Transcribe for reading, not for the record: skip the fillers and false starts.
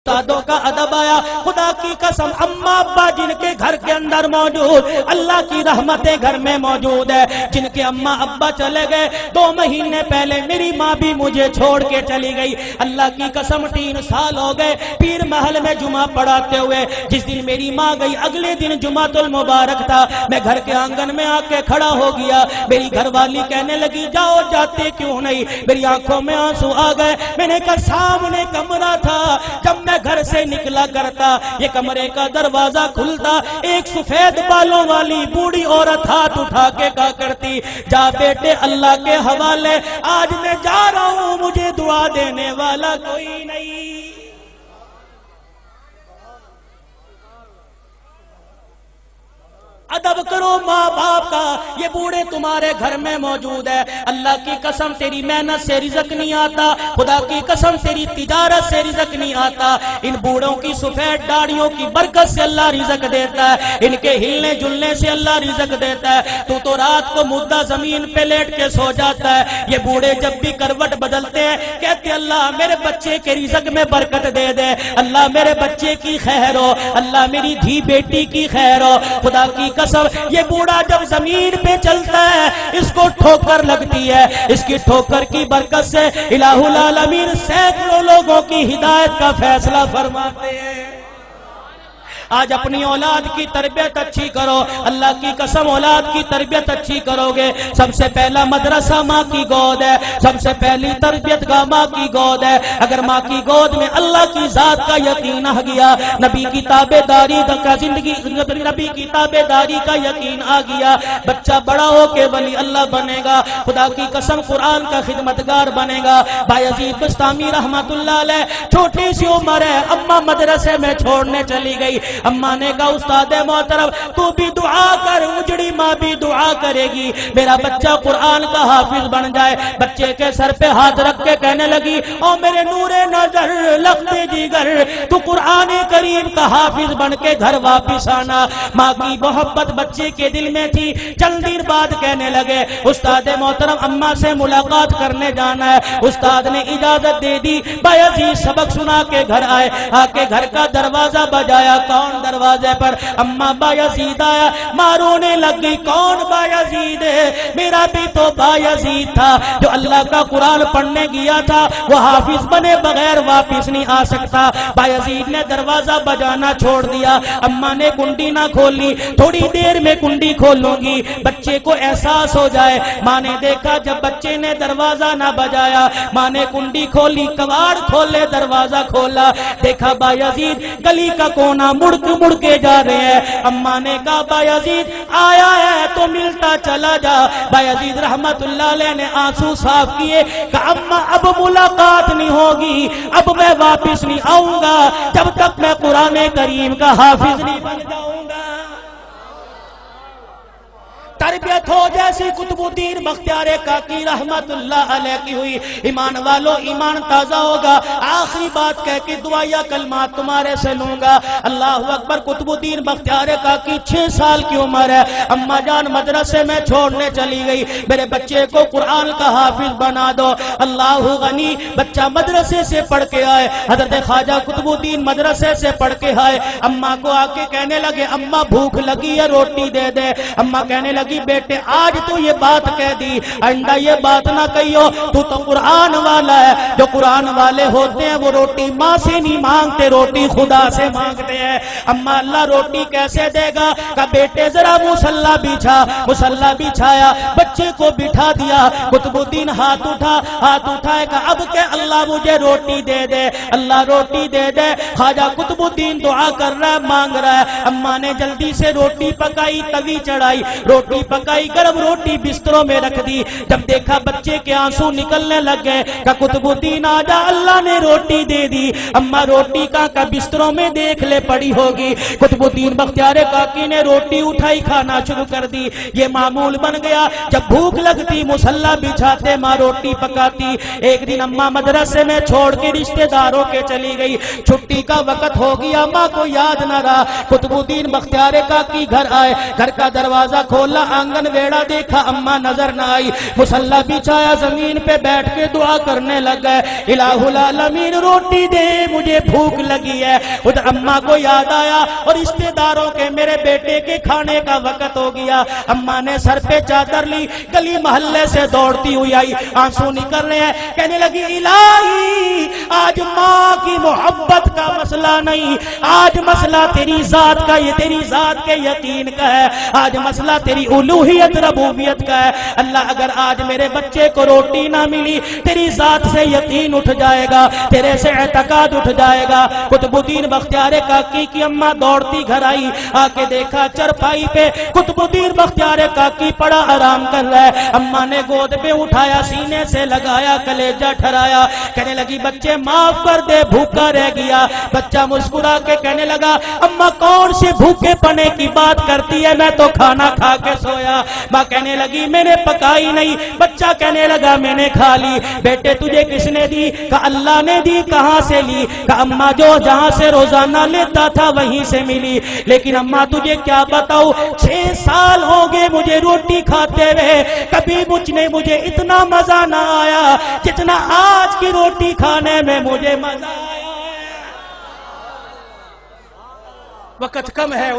استادوں کا ادب آیا. خدا کی قسم اما ابا جن کے گھر کے اندر موجود, اللہ کی رحمتیں گھر میں موجود ہے. جن کے اما ابا چلے گئے 2 مہینے پہلے میری ماں بھی مجھے چھوڑ کے چلی گئی. اللہ کی قسم 3 سال ہو گئے پیر محل میں جمعہ پڑھاتے ہوئے. جس دن میری ماں گئی اگلے دن جمعۃ المبارک تھا. میں گھر کے آنگن میں آ کے کھڑا ہو گیا. میری گھر والی کہنے لگی جاؤ جاتے کیوں نہیں. میری آنکھوں میں آنسو آ گئے. میں نے کہا سامنے کمرہ تھا, جب میں گھر سے نکلا کرتا یہ کمرے کا دروازہ کھلتا, ایک سفید بالوں والی بوڑھی عورت ہاتھ اٹھا کے کہا کرتی جا بیٹے اللہ کے حوالے, آج میں جا رہا ہوں مجھے دعا دینے والا کوئی نہیں. ادب کرو ماں باپ کا. یہ بوڑھے تمہارے گھر میں موجود ہے. اللہ کی قسم تیری محنت سے رزق نہیں آتا, خدا کی قسم تیری تجارت سے رزق نہیں آتا. ان بوڑھوں کی سفید داڑھیوں کی برکت سے اللہ رزق دیتا ہے, ان کے ہلنے جلنے سے اللہ رزق دیتا ہے. تو رات کو مردہ زمین پہ لیٹ کے سو جاتا ہے. یہ بوڑھے جب بھی کروٹ بدلتے ہیں کہتے اللہ میرے بچے کے رزق میں برکت دے دے, اللہ میرے بچے کی خیر ہو, اللہ میری دھی بیٹی کی خیر ہو. خدا کی قسم یہ بوڑھا جب زمین پہ چلتا ہے اس کو ٹھوکر لگتی ہے, اس کی ٹھوکر کی برکت سے الہ العالمین سینکڑوں لوگوں کی ہدایت کا فیصلہ فرماتے ہیں. آج اپنی اولاد کی تربیت اچھی کرو. اللہ کی قسم اولاد کی تربیت اچھی کرو گے. سب سے پہلا مدرسہ ماں کی گود ہے, سب سے پہلی تربیت گاہ ماں کی گود ہے. اگر ماں کی گود میں اللہ کی ذات کا یقین آ گیا, نبی کی تابع داری کا زندگی, نبی کی تابع داری کا یقین آ گیا, بچہ بڑا ہو کے ولی اللہ بنے گا. خدا کی قسم قرآن کا خدمتگار بنے گا. بایزید بستامی رحمت اللہ علیہ چھوٹی سی عمر ہے, اماں مدرسے میں چھوڑنے چلی گئی. اماں نے کہا استاد محترم تو بھی دعا کر, اجڑی ماں بھی دعا کرے گی میرا بچہ قرآن کا حافظ بن جائے. بچے کے سر پہ ہاتھ رکھ کے کہنے لگی او میرے نور نظر لخت جگر تو قرآن کریم کا حافظ بن کے گھر واپس آنا. ماں کی محبت بچے کے دل میں تھی. چند دن بعد کہنے لگے استاد محترم اماں سے ملاقات کرنے جانا ہے. استاد نے اجازت دے دی. بایزید سبق سنا کے گھر آئے, آ کے گھر کا دروازہ بجایا. کون دروازے پر؟ اماں بایزید آیا. ماں رونے لگ گئی کون بایزید ہے؟ میرا بھی تو بایزید تھا جو اللہ کا قرآن پڑھنے گیا تھا, وہ حافظ بنے بغیر واپس نہیں آ سکتا. بایزید نے دروازہ بجانا چھوڑ دیا. اماں نے کنڈی نہ کھولی, تھوڑی دیر میں کنڈی کھولوں گی بچے کو احساس ہو جائے. ماں نے دیکھا جب بچے نے دروازہ نہ بجایا, ماں نے کنڈی کھولی, کواڑ کھولے, دروازہ کھولا, دیکھا بایزید گلی کا کونا مڑ کے جا رہے ہیں. اماں نے کہا بایزید آیا ہے تو ملتا چلا جا. بایزید رحمت اللہ علیہ نے آنسو صاف کیے کہ اماں اب ملاقات نہیں ہوگی, اب میں واپس نہیں آؤں گا جب تک میں قرآن کریم کا حافظ نہیں بن جاؤں گا. تربیت ہو جیسی قطب الدین بختیار کاکی رحمت اللہ علیہ کی ہوئی. ایمان والو ایمان تازہ ہوگا. آخری بات کہہ کے دعائیہ کلمات تمہارے سے لوں گا. اللہ اکبر. قطب الدین بختیار کاکی 6 سال کی عمر ہے. اماں جان مدرسے میں چھوڑنے چلی گئی, میرے بچے کو قرآن کا حافظ بنا دو. اللہ غنی بچہ مدرسے سے پڑھ کے آئے, حضرت خواجہ قطب الدین مدرسے سے پڑھ کے آئے. اماں کو آ کے کہنے لگے اماں بھوک لگی ہے روٹی دے دے. اماں کہنے لگی بیٹے آج تو یہ بات کہہ دی, آئندہ یہ بات نہ کہیو, تو قرآن والا ہے. جو قرآن والے ہوتے ہیں وہ روٹی ماں سے نہیں مانگتے, روٹی خدا سے مانگتے ہیں. اماں اللہ روٹی کیسے دے گا؟ کہ بیٹے ذرا مصلی بچھا. مصلی بچھایا, بچے کو بٹھا دیا. قطب الدین ہاتھ اٹھائے کہ اب کہ اللہ مجھے روٹی دے دے, اللہ روٹی دے دے. خواجہ قطب الدین دعا کر رہا ہے, مانگ رہا ہے. اماں نے جلدی سے روٹی پکائی, توی چڑھائی, روٹی پکائی, گرم روٹی بستروں میں رکھ دی. جب دیکھا بچے کے آنسو نکلنے لگ گئے کہ قطب الدین آجا اللہ نے روٹی دے دی. اماں روٹی کا بستروں میں دیکھ لے پڑی ہوگی. قطب الدین بختیار کاکی نے روٹی اٹھائی, کھانا شروع کر دی. یہ معمول بن گیا, جب بھوک لگتی مصلی بچھاتے, ماں روٹی پکاتی. ایک دن اماں مدرسے میں چھوڑ کے رشتہ داروں کے چلی گئی. چھٹی کا وقت ہو گیا, ماں کو یاد نہ رہا. قطب الدین بختیار کاکی گھر آئے, گھر کا دروازہ کھولا, آنگن ویڑا دیکھا اماں نظر نہ آئی، مصلی بچھایا زمین پہ بیٹھ کے دعا کرنے لگ گئے، الہ العالمین روٹی دے مجھے بھوک لگی ہے۔ ادھر اماں کو یاد آیا اور رشتہ داروں کے میرے بیٹے کے کھانے کا وقت ہو گیا، اماں نے سر پہ چادر لی، گلی محلے سے دوڑتی ہوئی آئی، آنسو نکل رہے ہیں، کہنے لگی الہی آج ماں کی محبت کا مسئلہ نہیں، آج مسئلہ تیری ذات کا، یہ تیری ذات کے یقین کا ہے، آج مسئلہ تیری الوہیت ربوبیت کا ہے۔ اللہ اگر آج میرے بچے کو روٹی نہ ملی، تیری ذات سے یقین اٹھ جائے گا، تیرے سے اعتقاد اٹھ جائے گا۔ قطب الدین بختیار کاکی کی اماں دوڑتی گھر آئی، آ کے دیکھا چرپائی پہ قطب الدین بختیار کاکی پڑا آرام کر رہا ہے، اماں نے گود پہ اٹھایا، سینے سے لگایا، کلیجہ ٹھرایا، کہنے لگی بچے معاف کر دے بھوکا رہ گیا۔ بچہ مسکرا کے کہنے لگا اماں کون سے بھوکے پنے کی بات کرتی ہے، میں تو کھانا کھا کے سویا۔ ماں کہنے لگی میں نے پکائی نہیں، بچہ کہنے لگا میں نے کھا لی۔ بیٹے تجھے کس نے دی؟ کہا اللہ نے دی۔ کہاں سے لی؟ کہا اماں جو جہاں سے روزانہ لیتا تھا وہیں سے ملی، لیکن اماں تجھے کیا بتاؤ 6 سال ہو گئے مجھے روٹی کھاتے ہوئے، کبھی مجھے اتنا مزہ نہ آیا جتنا آج کی روٹی کھانے میں مجھے مزہ آیا ہے۔ وقت کم ہے۔